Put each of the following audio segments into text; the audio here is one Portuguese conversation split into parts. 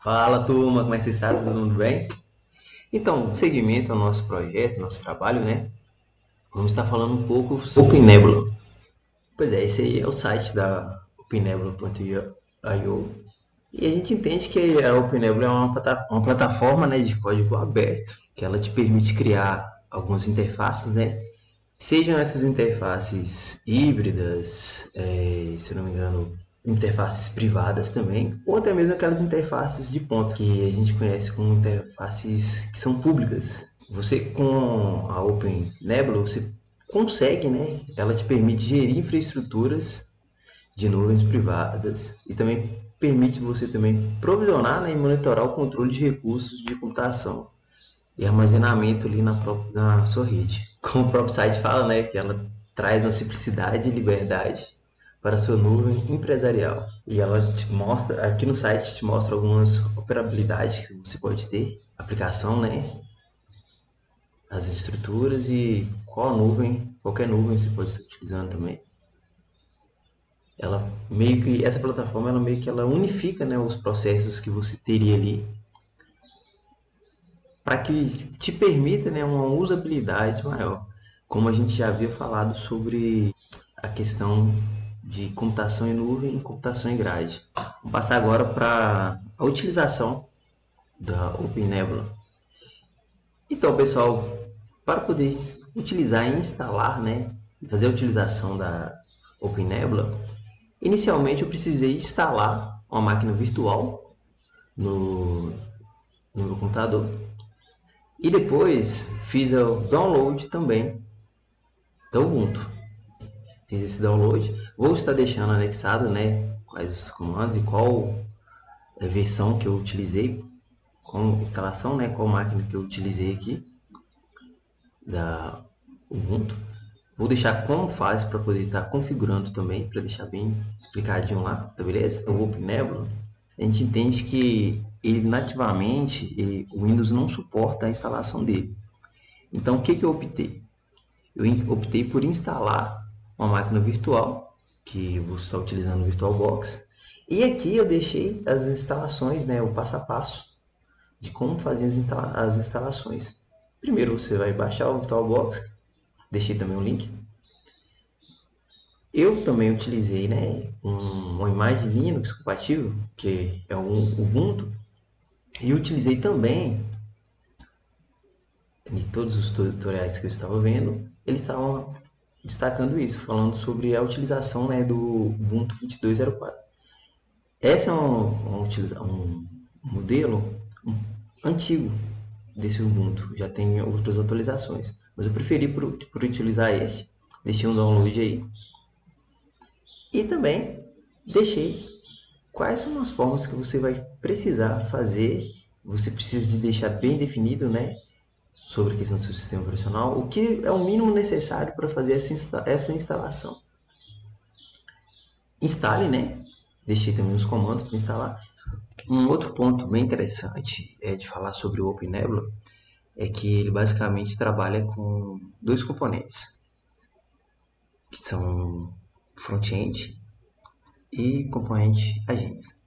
Fala turma, como é que você está? Todo mundo bem? Então, seguimento ao nosso projeto, nosso trabalho, né? Vamos estar falando um pouco sobre OpenNebula. Pois é, esse aí é o site da OpenNebula.io e a gente entende que a OpenNebula é uma plataforma, né, de código aberto, que ela te permite criar algumas interfaces, né? Sejam essas interfaces híbridas, se não me engano, interfaces privadas também, ou até mesmo aquelas interfaces de ponta que a gente conhece como interfaces que são públicas. Você com a Open Nebula, você consegue, né? Ela te permite gerir infraestruturas de nuvens privadas e também permite você também provisionar, né, e monitorar o controle de recursos de computação e armazenamento ali na sua rede. Como o próprio site fala, né, que ela traz uma simplicidade e liberdade para a sua nuvem empresarial. E ela te mostra, aqui no site te mostra algumas operabilidades que você pode ter, aplicação, né, as estruturas e qual nuvem, qualquer nuvem você pode estar utilizando também. Ela meio que essa plataforma ela meio que ela unifica, né, os processos que você teria ali para que te permita, né, uma usabilidade maior. Como a gente já havia falado sobre a questão de computação em nuvem e computação em grade. Vamos passar agora para a utilização da OpenNebula. Então, pessoal, para poder utilizar e instalar, né, e fazer a utilização da OpenNebula, inicialmente eu precisei instalar uma máquina virtual no, no meu computador. E depois fiz o download também do Ubuntu. Fiz esse download. Vou estar deixando anexado, né, quais os comandos e qual versão que eu utilizei com instalação, né, qual máquina que eu utilizei aqui da Ubuntu. Vou deixar como faz para poder estar configurando também, para deixar bem explicadinho lá, tá beleza? O OpenNebula, a gente entende que ele nativamente, o Windows não suporta a instalação dele. Então, o que, que eu optei? Eu optei por instalar uma máquina virtual, que vou estar utilizando o VirtualBox. E aqui eu deixei as instalações, né, o passo a passo de como fazer as instalações. Primeiro você vai baixar o VirtualBox, deixei também o link. Eu também utilizei, né, uma imagem Linux compatível, que é o Ubuntu, e utilizei também, de todos os tutoriais que eu estava vendo, eles estavam destacando isso, falando sobre a utilização, né, do Ubuntu 22.04. Esse é um modelo antigo desse Ubuntu, já tem outras atualizações, mas eu preferi por utilizar este, deixei um download aí e também deixei quais são as formas que você vai precisar fazer. Você precisa de deixar bem definido, né, sobre a questão do seu sistema operacional, o que é o mínimo necessário para fazer essa instalação. Instale, né? Deixei também os comandos para instalar. Um outro ponto bem interessante de falar sobre o OpenNebula é que ele basicamente trabalha com dois componentes, que são front-end e componente agentes.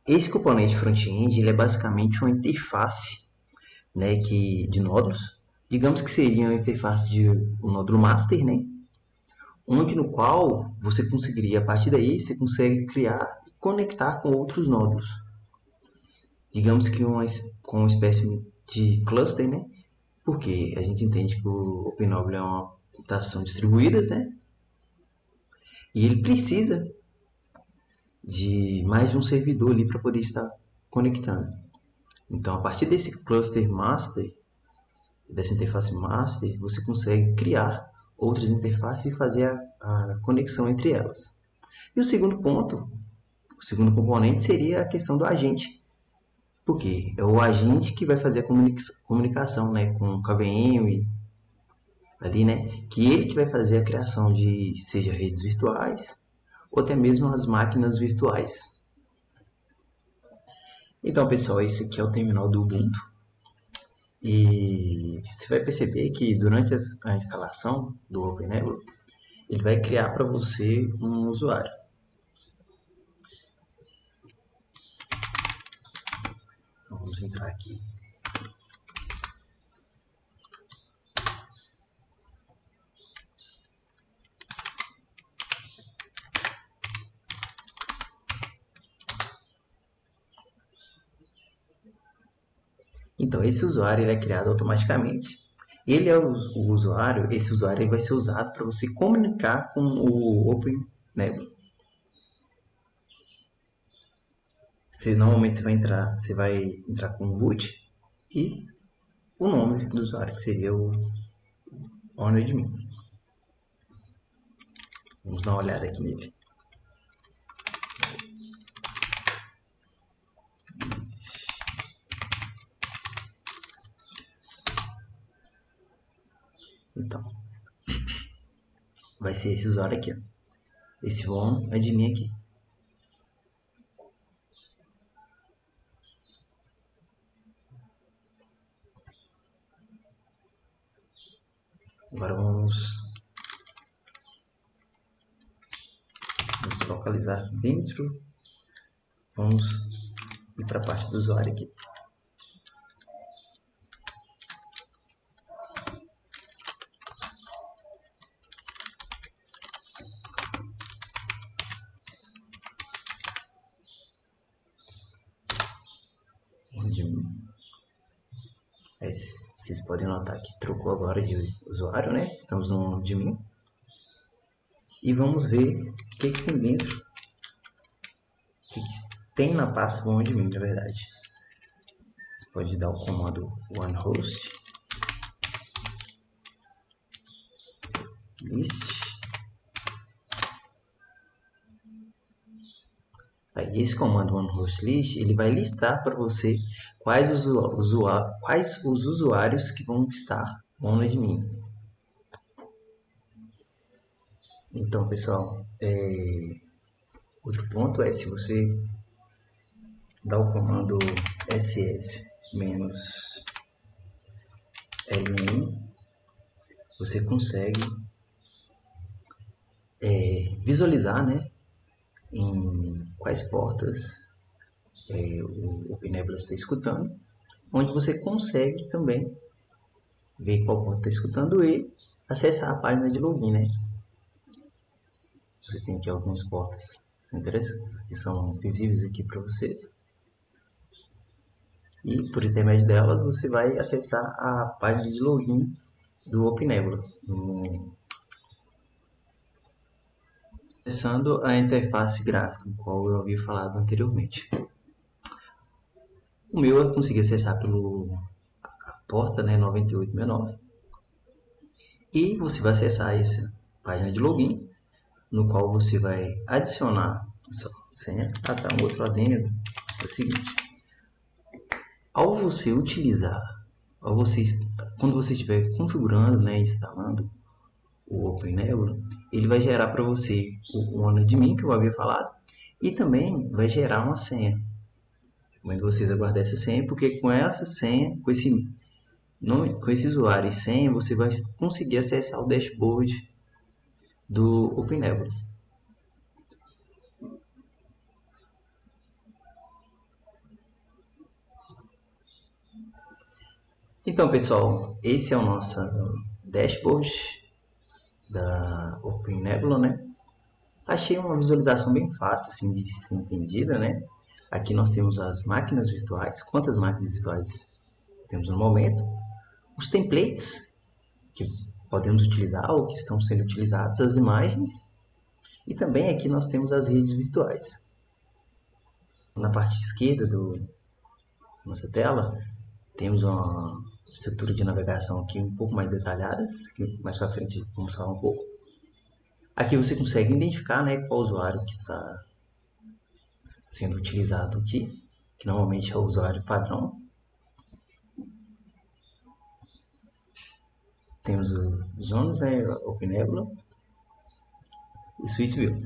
Esse componente front-end ele é basicamente uma interface, né, de nódulos. Digamos que seria uma interface de um nódulo master, né, onde no qual você conseguiria, a partir daí, você consegue criar e conectar com outros nódulos. Digamos que com uma espécie de cluster, né? Porque a gente entende que o OpenNobel é uma computação distribuída, né? E ele precisa de mais de um servidor ali para poder estar conectando. Então, a partir desse cluster master, dessa interface master, você consegue criar outras interfaces e fazer a conexão entre elas. E o segundo ponto, o segundo componente seria a questão do agente, porque é o agente que vai fazer a comunicação, né, com o KVM ali, né, que ele que vai fazer a criação de seja redes virtuais ou até mesmo as máquinas virtuais. Então, pessoal, esse aqui é o terminal do Ubuntu. E você vai perceber que durante a instalação do OpenNebula, ele vai criar para você um usuário. Vamos entrar aqui. Então, esse usuário ele é criado automaticamente. Ele é o usuário, esse usuário ele vai ser usado para você comunicar com o OpenNebula. Normalmente você vai entrar com o root e o nome do usuário, que seria o OwnAdmin. Vamos dar uma olhada aqui nele. Então, vai ser esse usuário aqui, ó. Esse OwnAdmin aqui. Agora vamos localizar dentro. Vamos ir para a parte do usuário aqui. Vocês podem notar que trocou agora de usuário, né? Estamos no admin. E vamos ver o que tem dentro. O que tem na pasta do admin, na verdade. Você pode dar o comando onehost list. Aí, esse comando oneHostList ele vai listar para você quais os usuários que vão estar no admin. Então, pessoal, outro ponto é se você dá o comando ss-ln, você consegue visualizar, né, em quais portas o OpenNebula está escutando, onde você consegue também ver qual porta está escutando e acessar a página de login, né? Você tem aqui algumas portas interessantes que são visíveis aqui para vocês. E por intermédio delas você vai acessar a página de login do OpenNebula. Acessando a interface gráfica, qual eu havia falado anteriormente. O meu eu consegui acessar pelo porta, né, 9869. E você vai acessar essa página de login, no qual você vai adicionar a sua senha. Tá um outro adendo. É o seguinte: quando você estiver configurando, né, instalando o OpenNebula, ele vai gerar para você o OwnAdmin que eu havia falado e também vai gerar uma senha. Recomendo vocês aguardar essa senha, porque com essa senha, com esse usuário e senha, você vai conseguir acessar o dashboard do OpenNebula. Então, pessoal, esse é o nosso dashboard da OpenNebula, né? Achei uma visualização bem fácil assim, de ser entendida, né? Aqui nós temos as máquinas virtuais, quantas máquinas virtuais temos no momento, os templates que podemos utilizar ou que estão sendo utilizados, as imagens, e também aqui nós temos as redes virtuais. Na parte esquerda da nossa tela, temos uma estrutura de navegação aqui um pouco mais detalhadas, que mais para frente vamos falar um pouco. Aqui você consegue identificar, né, qual usuário que está sendo utilizado aqui, que normalmente é o usuário padrão. Temos os zones, né, OpenNebula e SwissView.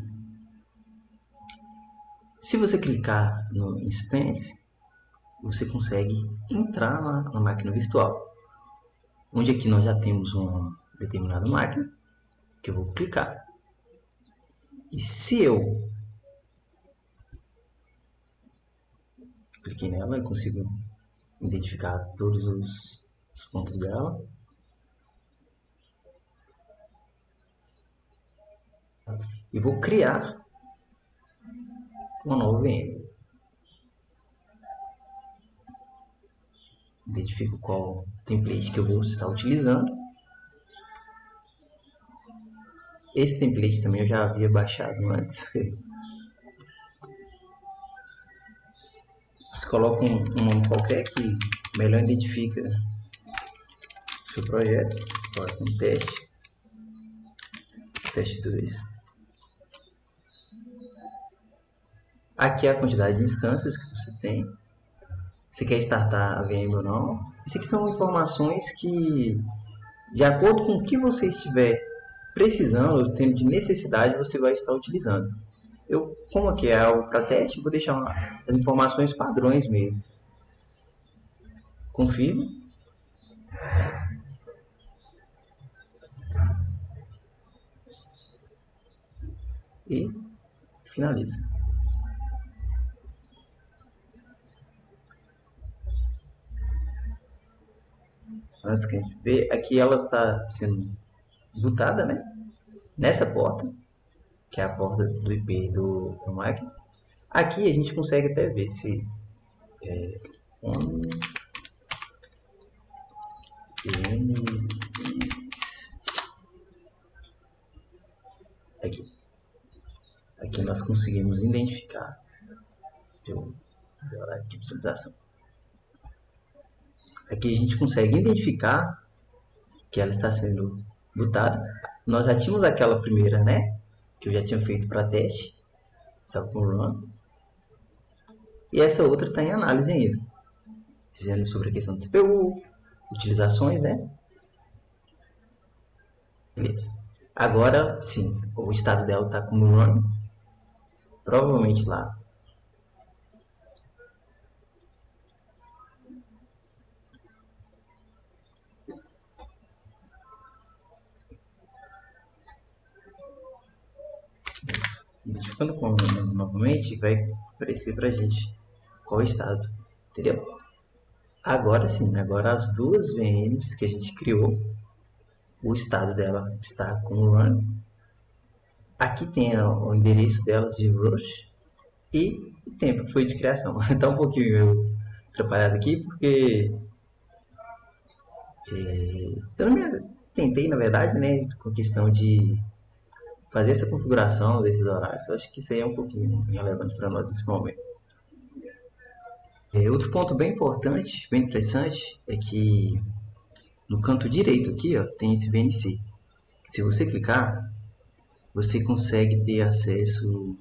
Se você clicar no Instance, você consegue entrar na máquina virtual, onde aqui nós já temos uma determinada máquina, que eu vou clicar. E se eu cliquei nela, eu consigo identificar todos os pontos dela. E vou criar uma nova VM. Identifico qual template que eu vou estar utilizando. Esse template também eu já havia baixado antes. Você coloca um nome qualquer que melhor identifica o seu projeto. Coloca um teste 2. Aqui é a quantidade de instâncias que você tem. Se quer startar a VM ou não. Isso aqui são informações que, de acordo com o que você estiver precisando, tendo de necessidade, você vai estar utilizando. Eu, como aqui é algo para teste, vou deixar as informações padrões mesmo. Confirmo. E finalizo. Antes que a gente vê, aqui ela está sendo bootada, né? Nessa porta, que é a porta do IP do Mac. Aqui a gente consegue até ver se aqui nós conseguimos identificar. Deixa eu melhorar aqui a visualização. Aqui a gente consegue identificar que ela está sendo bootada. Nós já tínhamos aquela primeira, né? Que eu já tinha feito para teste. Estava com run. E essa outra está em análise ainda. Dizendo sobre a questão de CPU, utilizações, né? Beleza. Agora sim, o estado dela está como run. Provavelmente lá. Identificando como novamente, vai aparecer para a gente qual é o estado, entendeu? Agora sim, agora as duas VMs que a gente criou, o estado dela está como run. Aqui tem o endereço delas de rush e o tempo que foi de criação. Está um pouquinho atrapalhado aqui porque eu não me tentei, na verdade, né, com a questão de fazer essa configuração desses horários. Eu acho que isso aí é um pouquinho irrelevante para nós nesse momento. Outro ponto bem importante, bem interessante, é que no canto direito aqui, ó, tem esse VNC. Se você clicar, você consegue ter acesso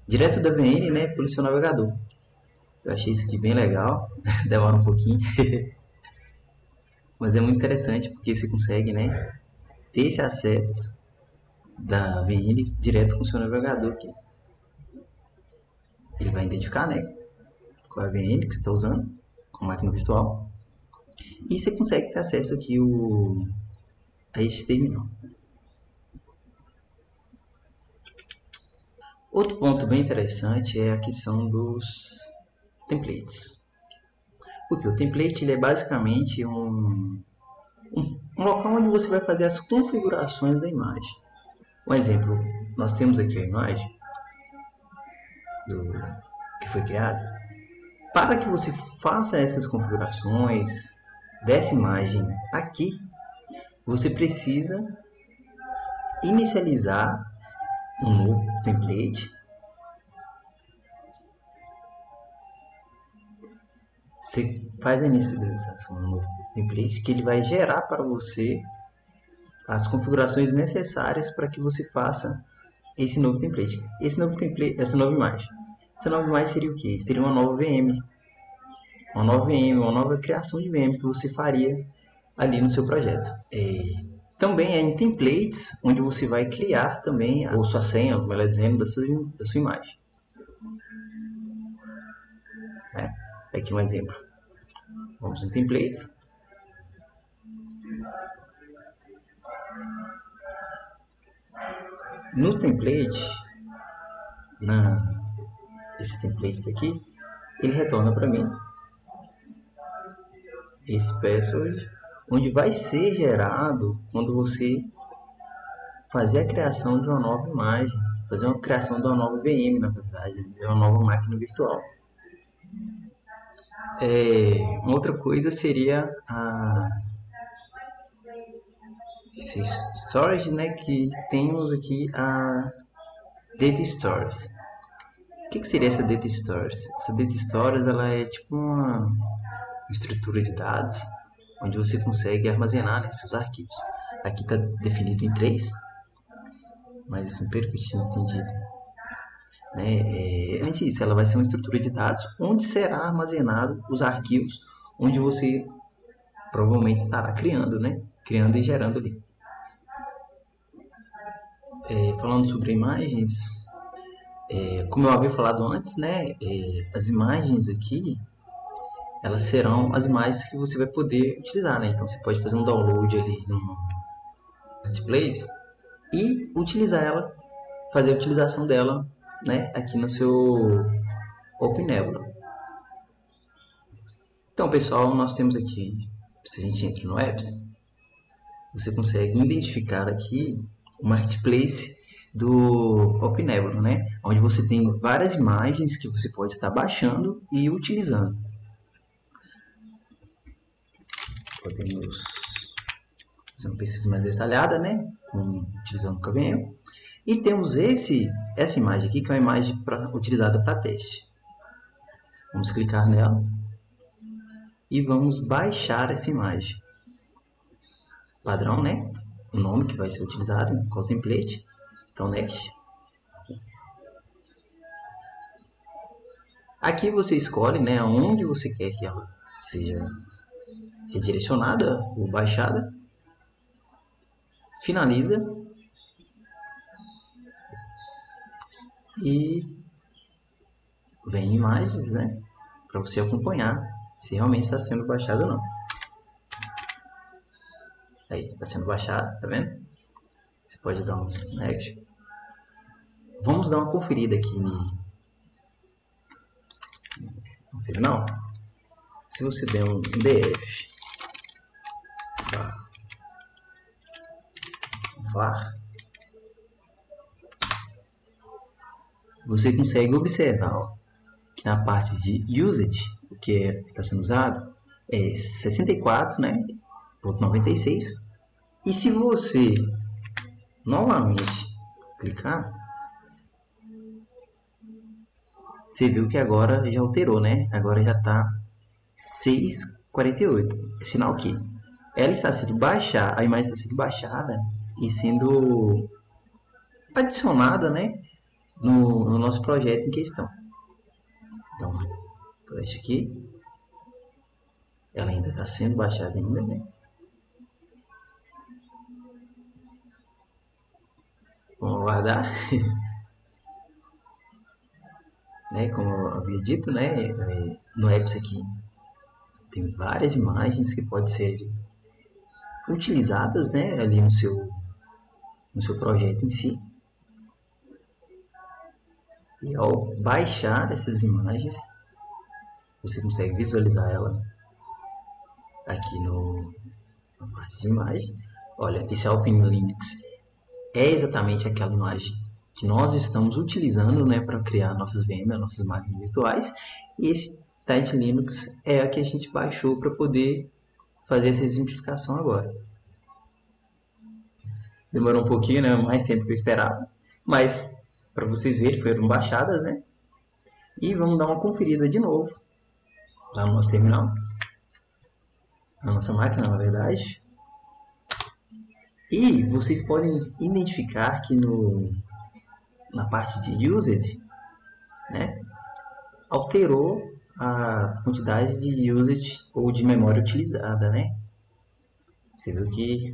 direto da VN, né, pelo seu navegador. Eu achei isso aqui bem legal, demora um pouquinho, mas é muito interessante porque você consegue, né, ter esse acesso da VN direto com o seu navegador aqui. Ele vai identificar, né, qual é a VN que você está usando com máquina virtual. E você consegue ter acesso aqui a esse terminal. Outro ponto bem interessante é a questão dos templates. Porque o template ele é basicamente um local onde você vai fazer as configurações da imagem. Um exemplo, nós temos aqui a imagem que foi criada. Para que você faça essas configurações dessa imagem aqui, você precisa inicializar um novo template. Você faz a inicialização de um novo template que ele vai gerar para você as configurações necessárias para que você faça esse novo template. Esse novo template, essa nova imagem. Essa nova imagem seria o quê? Seria uma nova VM. Uma nova criação de VM que você faria ali no seu projeto. Também é em templates, onde você vai criar também a sua senha, melhor dizendo, da sua imagem. Aqui um exemplo. Vamos em templates. No template, esse template aqui, ele retorna para mim esse password, onde vai ser gerado quando você fazer a criação de uma nova imagem, fazer uma criação de uma nova VM, na verdade, de uma nova máquina virtual. Uma outra coisa seria esse storage, né, que temos aqui a data storage. O que seria essa data storage? Essa data storage ela é tipo uma estrutura de dados onde você consegue armazenar, né, seus arquivos. Aqui está definido em 3, mas assim, pelo que eu tinha entendido, né, antes disso, ela vai ser uma estrutura de dados onde será armazenado os arquivos onde você provavelmente estará criando, né, criando e gerando ali. Falando sobre imagens, como eu havia falado antes, né, as imagens aqui, elas serão as imagens que você vai poder utilizar, né? Então você pode fazer um download ali no Marketplace e utilizar ela, fazer a utilização dela, né, aqui no seu OpenNebula. Então, pessoal, nós temos aqui, se a gente entra no Apps, você consegue identificar aqui o Marketplace do OpenNebula, né? Onde você tem várias imagens que você pode estar baixando e utilizando. Podemos fazer uma pesquisa mais detalhada, né? Utilizando o KVM. E temos essa imagem aqui, que é uma imagem utilizada para teste. Vamos clicar nela e vamos baixar essa imagem. Padrão, né? O nome que vai ser utilizado, qual template. Então, next. Aqui você escolhe, né, onde você quer que ela seja redirecionada ou baixada. Finaliza. E vem imagens, né, para você acompanhar se realmente está sendo baixado ou não. Aí, está sendo baixado, tá vendo? Você pode dar um next. Vamos dar uma conferida aqui no terminal. Se você der um df var, você consegue observar, ó, que na parte de usage, o que está sendo usado é 64, né, ponto 96. E se você novamente clicar, você viu que agora já alterou, né? Agora já está 6,48. É sinal que ela está sendo baixada, a imagem está sendo baixada e sendo adicionada, né, no nosso projeto em questão. Então, deixa aqui. Ela ainda está sendo baixada ainda, né? Vamos aguardar. Né, como eu havia dito, né, no Apps aqui tem várias imagens que podem ser utilizadas, né, ali no seu projeto em si. E ao baixar essas imagens, você consegue visualizar ela aqui na parte de imagem. Olha, esse Alpine Linux é exatamente aquela imagem que nós estamos utilizando, né, para criar nossas VMs, nossas máquinas virtuais. E esse Tight Linux é a que a gente baixou para poder fazer essa exemplificação agora. Demorou um pouquinho, né, mais tempo que eu esperava, mas para vocês verem, foram baixadas, né? E vamos dar uma conferida de novo lá no nosso terminal, na nossa máquina, na verdade. E vocês podem identificar que na parte de usage, né, alterou a quantidade de usage ou de memória utilizada, né? Você viu que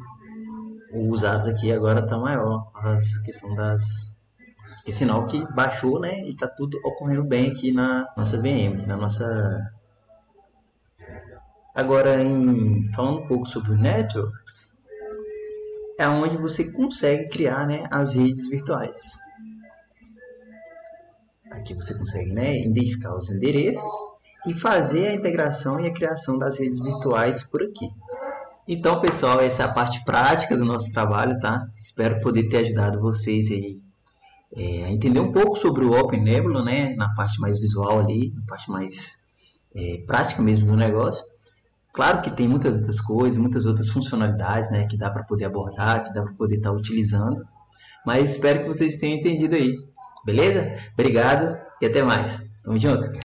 os usados aqui agora está maior, a questão é sinal que baixou, né, e está tudo ocorrendo bem aqui na nossa VM, na nossa. Agora, falando um pouco sobre o Networks, é onde você consegue criar, né, as redes virtuais. Aqui você consegue, né, identificar os endereços e fazer a integração e a criação das redes virtuais por aqui. Então, pessoal, essa é a parte prática do nosso trabalho, tá? Espero poder ter ajudado vocês aí a entender um pouco sobre o Open Nebula, né? Na parte mais visual ali, na parte mais prática mesmo do negócio. Claro que tem muitas outras coisas, muitas outras funcionalidades, né? Que dá para poder abordar, que dá para poder estar utilizando. Mas espero que vocês tenham entendido aí. Beleza? Obrigado e até mais. Tamo junto.